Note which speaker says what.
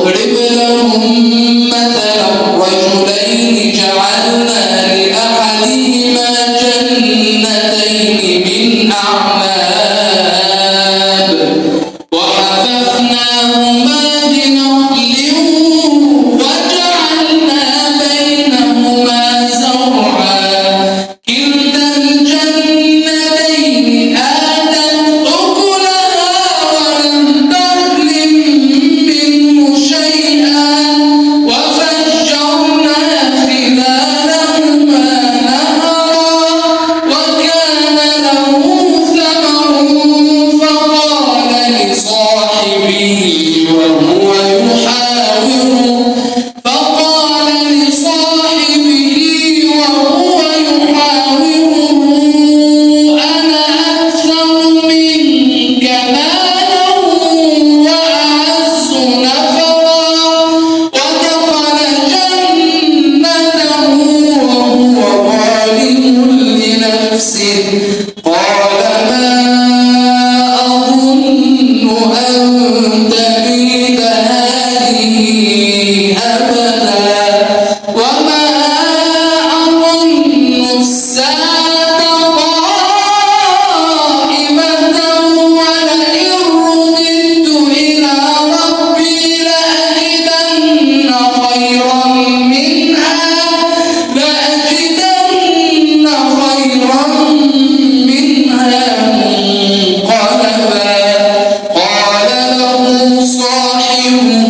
Speaker 1: واضرب لهم مثلا رجلين جعلنا لأحدهما جنتين من أعناب وحففناهما بنخل وجعلنا بينهما زرعا كلتا الجنتين آتت أكلها ولم تظلم منه شيئا وفجرنا خلالهما نهرا وكان له ثمر فقال لصاحبه وهو يحاوره أنا أكثر منك مالا وأعز نفرا ودخل جنته وهو ظالم لنفسه قال ما أظن أن تبيد هذه أبدا وما أظن الساعة قائمة ولئن رددت إلى ربي لأجدن خيرا منها منقلبا قال له صاحبه